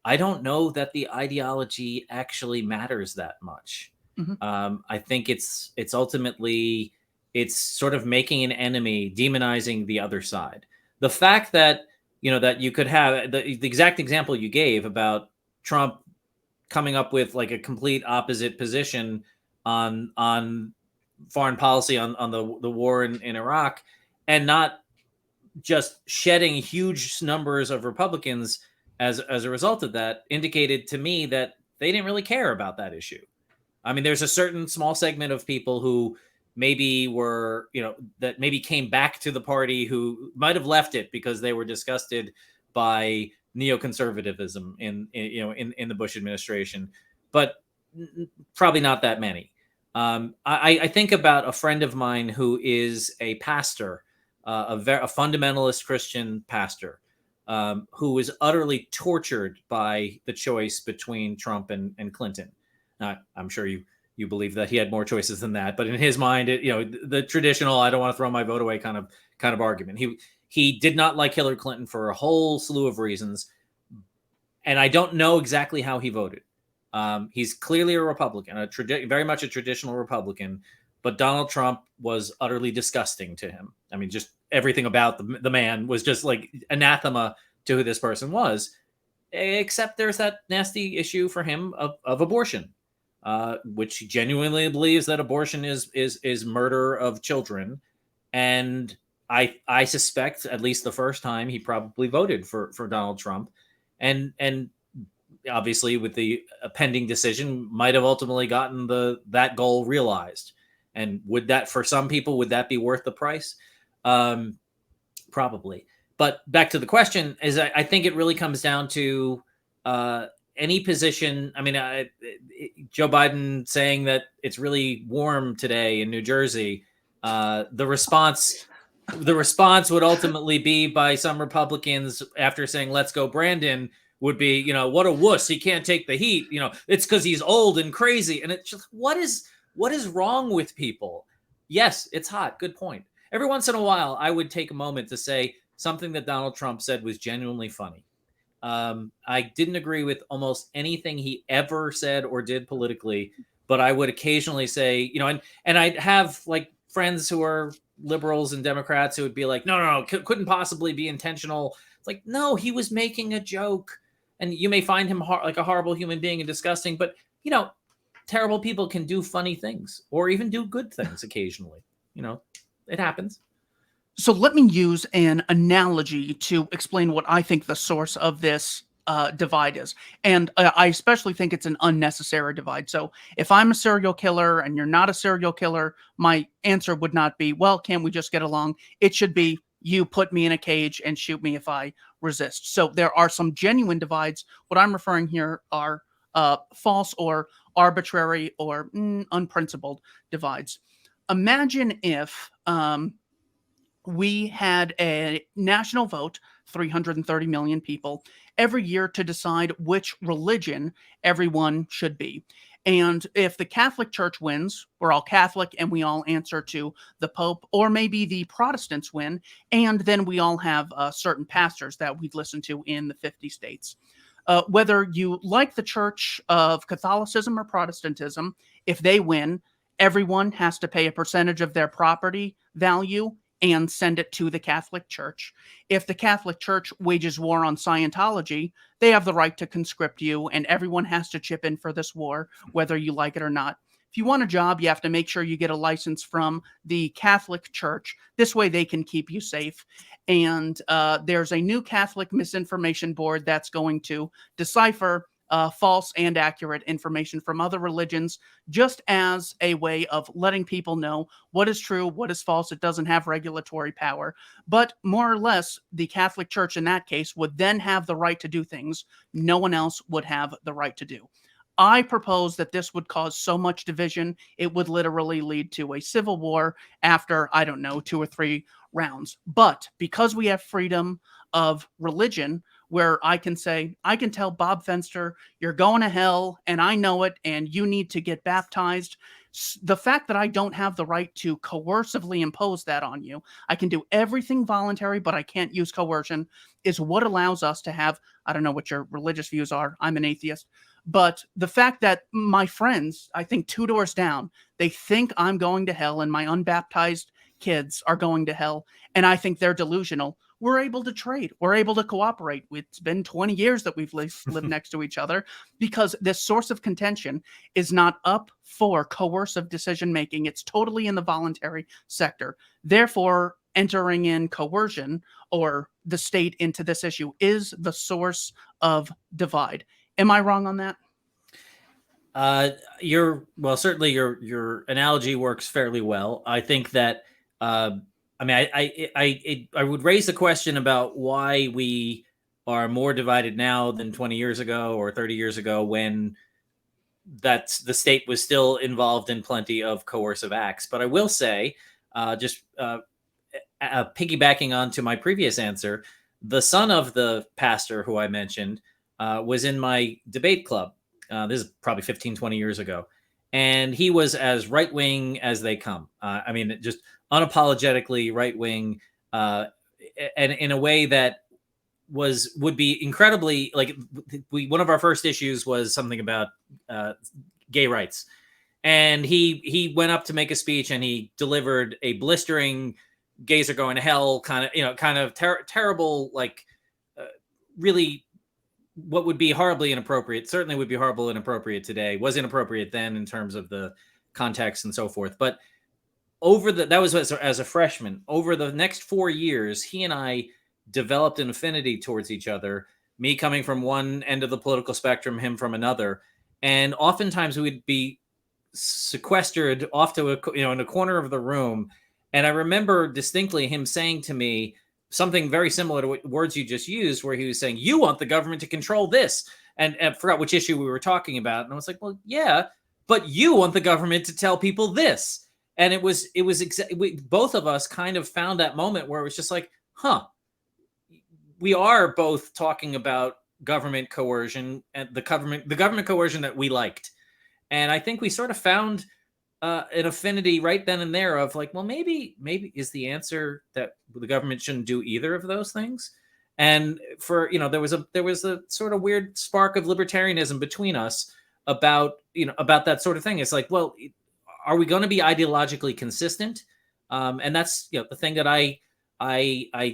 [SPEAKER 2] I don't know that the ideology actually matters that much. Mm-hmm. I think it's ultimately it's sort of making an enemy, demonizing the other side. The fact that that you could have the exact example you gave about Trump coming up with like a complete opposite position on foreign policy on the war in Iraq, and not just shedding huge numbers of Republicans as a result of that, indicated to me that they didn't really care about that issue. I mean, there's a certain small segment of people who maybe were, that maybe came back to the party, who might have left it because they were disgusted by neoconservatism in the Bush administration, but probably not that many. I think about a friend of mine who is a pastor, a fundamentalist Christian pastor, who was utterly tortured by the choice between Trump and Clinton. I'm sure you believe that he had more choices than that, but in his mind, the traditional "I don't want to throw my vote away" kind of argument. He did not like Hillary Clinton for a whole slew of reasons, and I don't know exactly how he voted. He's clearly a Republican, very much a traditional Republican, but Donald Trump was utterly disgusting to him. I mean, just everything about the man was just like anathema to who this person was, except there's that nasty issue for him of abortion, which he genuinely believes that abortion is murder of children. And I suspect at least the first time he probably voted for Donald Trump, and obviously with the pending decision might have ultimately gotten that goal realized. And would that, for some people, would that be worth the price? Probably. But back to the question is, I think it really comes down to any position. I mean, Joe Biden saying that it's really warm today in New Jersey. The response would ultimately be by some Republicans after saying, "Let's go, Brandon," would be, what a wuss. He can't take the heat. It's because he's old and crazy. And it's just, what is wrong with people? Yes, it's hot. Good point. Every once in a while, I would take a moment to say something that Donald Trump said was genuinely funny. I didn't agree with almost anything he ever said or did politically, but I would occasionally say, and I'd have like friends who are liberals and Democrats who would be like, no, couldn't possibly be intentional. It's like, no, he was making a joke. And you may find him like a horrible human being and disgusting, but terrible people can do funny things or even do good things occasionally. It happens.
[SPEAKER 1] So let me use an analogy to explain what I think the source of this divide is. And I especially think it's an unnecessary divide. So if I'm a serial killer and you're not a serial killer, my answer would not be, well, can't we just get along? It should be, you put me in a cage and shoot me if I resist. So there are some genuine divides. What I'm referring here are false or arbitrary or unprincipled divides. Imagine if we had a national vote, 330 million people, every year to decide which religion everyone should be. And if the Catholic Church wins, we're all Catholic and we all answer to the Pope, or maybe the Protestants win, and then we all have certain pastors that we'd listen to in the 50 states. Whether you like the Church of Catholicism or Protestantism, if they win, everyone has to pay a percentage of their property value and send it to the Catholic Church. If the Catholic Church wages war on Scientology, they have the right to conscript you, and everyone has to chip in for this war, whether you like it or not. If you want a job, you have to make sure you get a license from the Catholic Church. This way they can keep you safe. And there's a new Catholic misinformation board that's going to decipher false and accurate information from other religions, just as a way of letting people know what is true, what is false. It doesn't have regulatory power. But more or less, the Catholic Church in that case would then have the right to do things no one else would have the right to do. I propose that this would cause so much division, it would literally lead to a civil war after, I don't know, 2 or 3 rounds. But because we have freedom of religion, where I can say, I can tell Bob Fenster, you're going to hell, and I know it, and you need to get baptized. The fact that I don't have the right to coercively impose that on you, I can do everything voluntary, but I can't use coercion, is what allows us to have, I don't know what your religious views are, I'm an atheist, but the fact that my friends, I think 2 doors down, they think I'm going to hell and my unbaptized kids are going to hell, and I think they're delusional. We're able to trade. We're able to cooperate. It's been 20 years that we've lived next to each other, because this source of contention is not up for coercive decision-making. It's totally in the voluntary sector. Therefore, entering in coercion or the state into this issue is the source of divide. Am I wrong on that?
[SPEAKER 2] Certainly your analogy works fairly well. I think that, I would raise the question about why we are more divided now than 20 years ago or 30 years ago, when the state was still involved in plenty of coercive acts. But I will say, piggybacking onto my previous answer, the son of the pastor who I mentioned was in my debate club. This is probably 15, 20 years ago. And he was as right-wing as they come. Just unapologetically right-wing, and in a way that would be incredibly, like, one of our first issues was something about gay rights. And he went up to make a speech, and he delivered a blistering gays are going to hell kind of terrible, like, really what would be horribly inappropriate, certainly would be horrible and inappropriate today, was inappropriate then in terms of the context and so forth. But that was as a freshman. Over the next 4 years, he and I developed an affinity towards each other, me coming from one end of the political spectrum, him from another. And oftentimes we would be sequestered off to in a corner of the room. And I remember distinctly him saying to me something very similar to what words you just used, where he was saying, "You want the government to control this." And I forgot which issue we were talking about. And I was like, well, yeah, but you want the government to tell people this. And it was both of us kind of found that moment where it was just like, we are both talking about government coercion, and the government coercion that we liked. And I think we sort of found an affinity right then and there of like, well, maybe is the answer that the government shouldn't do either of those things. And there was a sort of weird spark of libertarianism between us about that sort of thing. It's like, well, are we going to be ideologically consistent? And that's the thing that I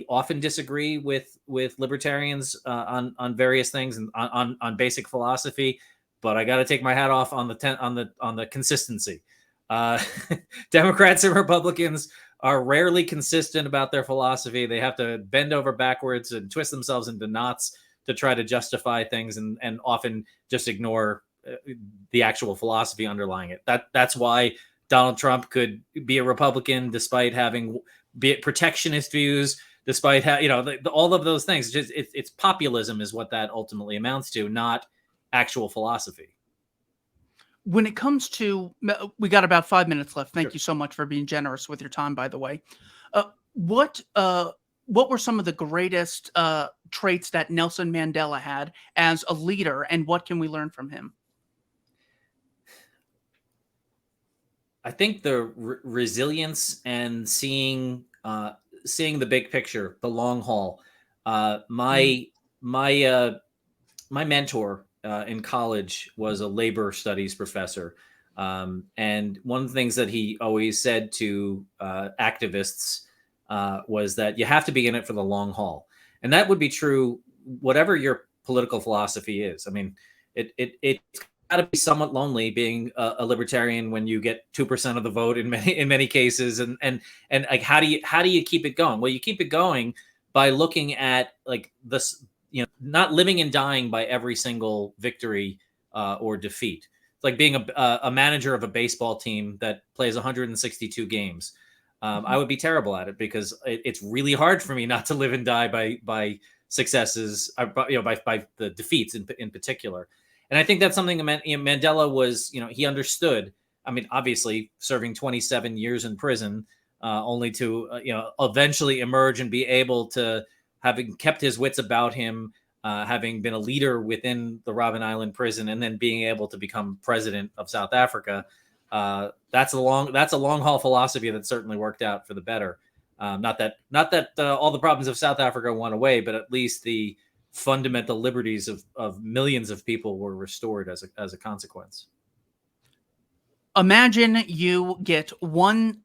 [SPEAKER 2] often disagree with libertarians on various things and on basic philosophy. But I got to take my hat off on the consistency. Democrats and Republicans are rarely consistent about their philosophy. They have to bend over backwards and twist themselves into knots to try to justify things and often just ignore the actual philosophy underlying it. That's why Donald Trump could be a Republican despite having protectionist views, despite all of those things. It's populism is what that ultimately amounts to, not actual philosophy.
[SPEAKER 1] When it comes to, we got about 5 minutes left. Thank
[SPEAKER 2] Sure.
[SPEAKER 1] you so much for being generous with your time, by the way. What were some of the greatest traits that Nelson Mandela had as a leader, and what can we learn from him?
[SPEAKER 2] I think the resilience and seeing the big picture, the long haul. My mentor in college was a labor studies professor, and one of the things that he always said to activists was that you have to be in it for the long haul, and that would be true whatever your political philosophy is. I mean, it's got to be somewhat lonely being a libertarian when you get 2% of the vote in many cases, and like how do you keep it going? Well, you keep it going by looking at like this, not living and dying by every single victory or defeat. It's like being a manager of a baseball team that plays 162 games. I would be terrible at it because it's really hard for me not to live and die by successes, by the defeats in particular. And I think that's something Mandela was, he understood. I mean, obviously serving 27 years in prison, only to, eventually emerge and be able to, having kept his wits about him, having been a leader within the Robben Island prison, and then being able to become president of South Africa. That's a long haul philosophy that certainly worked out for the better. Not that all the problems of South Africa went away, but at least the fundamental liberties of millions of people were restored as a consequence.
[SPEAKER 1] Imagine you get one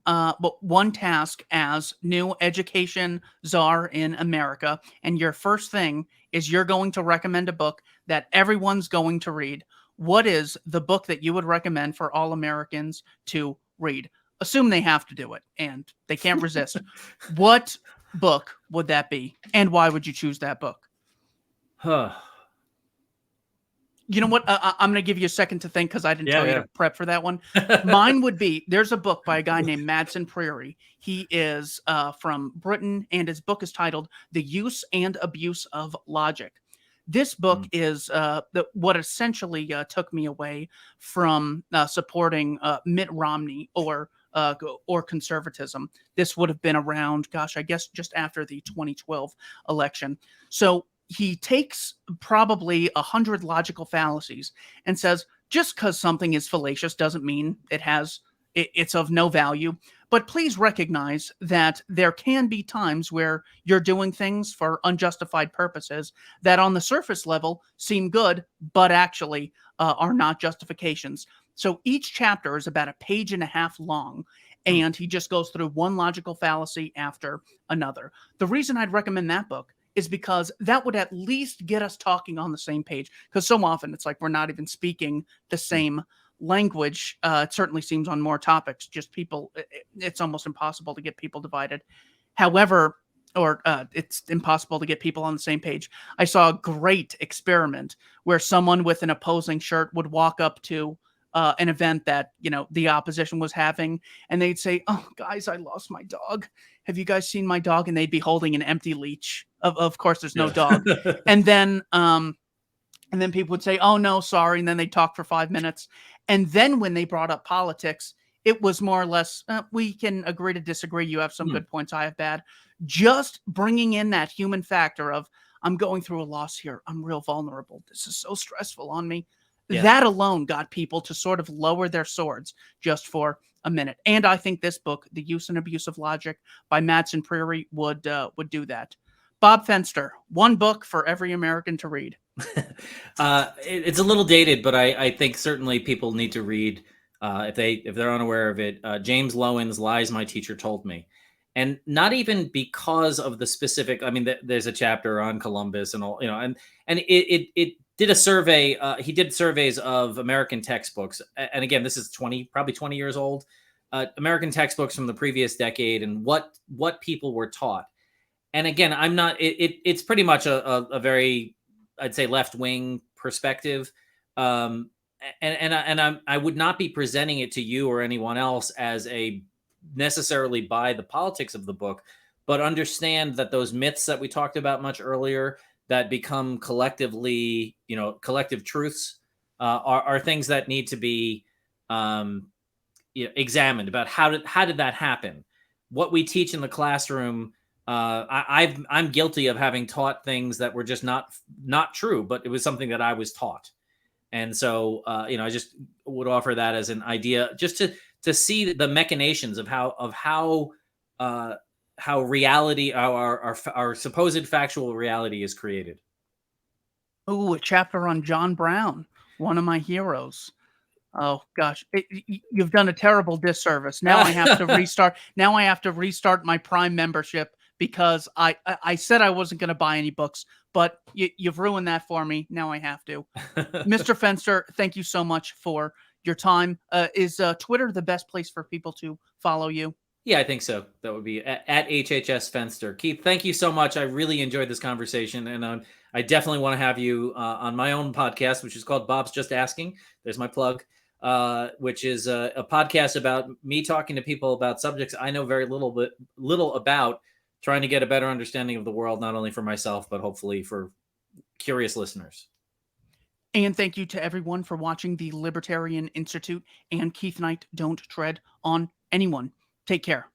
[SPEAKER 1] task as new education czar in America, and your first thing is you're going to recommend a book that everyone's going to read. What is the book that you would recommend for all Americans to read? Assume they have to do it and they can't resist. What book would that be, and why would you choose that book? You know what? I'm going to give you a second to think because I didn't tell you to prep for that one. Mine would be, there's a book by a guy named Madsen Prairie. He is from Britain, and his book is titled The Use and Abuse of Logic. This book is what essentially took me away from supporting Mitt Romney or conservatism. This would have been around, I guess just after the 2012 election. So he takes probably 100 logical fallacies and says, just because something is fallacious doesn't mean it's of no value. But please recognize that there can be times where you're doing things for unjustified purposes that on the surface level seem good, but actually are not justifications. So each chapter is about 1.5 pages long, and he just goes through one logical fallacy after another. The reason I'd recommend that book is because that would at least get us talking on the same page. Because so often it's like we're not even speaking the same language. It certainly seems on more topics, just people, it's almost impossible to get people divided. However, it's impossible to get people on the same page. I saw a great experiment where someone with an opposing shirt would walk up to an event that, the opposition was having, and they'd say, "Oh, guys, I lost my dog. Have you guys seen my dog?" And they'd be holding an empty leash. Of course, there's no dog. And then people would say, "Oh, no, sorry." And then they'd talk for 5 minutes. And then when they brought up politics, it was more or less, we can agree to disagree. You have some good points, I have bad. Just bringing in that human factor of, I'm going through a loss here. I'm real vulnerable. This is so stressful on me. Yeah. That alone got people to sort of lower their swords just for a minute. And I think this book, The Use and Abuse of Logic by Madsen Prairie, would do that. Bob Fenster, one book for every American to read.
[SPEAKER 2] It's a little dated, but I think certainly people need to read, if they're unaware of it, James Lowen's Lies My Teacher Told Me. And not even because of the specific, I mean, there's a chapter on Columbus and all, and it did a survey. He did surveys of American textbooks. And again, this is probably 20 years old, American textbooks from the previous decade and what people were taught. And again, it's pretty much a very I'd say left wing perspective. I would not be presenting it to you or anyone else as a necessarily by the politics of the book, but understand that those myths that we talked about much earlier that become collectively, collective truths, are things that need to be examined about how did that happen. What we teach in the classroom, I'm guilty of having taught things that were just not true, but it was something that I was taught. And so, I just would offer that as an idea, just to see the machinations of how reality, our supposed factual reality, is created.
[SPEAKER 1] Ooh, a chapter on John Brown, one of my heroes. Oh gosh, you've done a terrible disservice. Now I have to restart. Now I have to restart my Prime membership because I said I wasn't going to buy any books, but you've ruined that for me. Now I have to. Mr. Fenster, thank you so much for your time. Is Twitter the best place for people to follow you?
[SPEAKER 2] Yeah, I think so. That would be at HHS Fenster. Keith, thank you so much. I really enjoyed this conversation, and I definitely want to have you on my own podcast, which is called Bob's Just Asking. There's my plug, which is a podcast about me talking to people about subjects I know very little about, trying to get a better understanding of the world, not only for myself, but hopefully for curious listeners.
[SPEAKER 1] And thank you to everyone for watching the Libertarian Institute and Keith Knight Don't Tread on Anyone. Take care.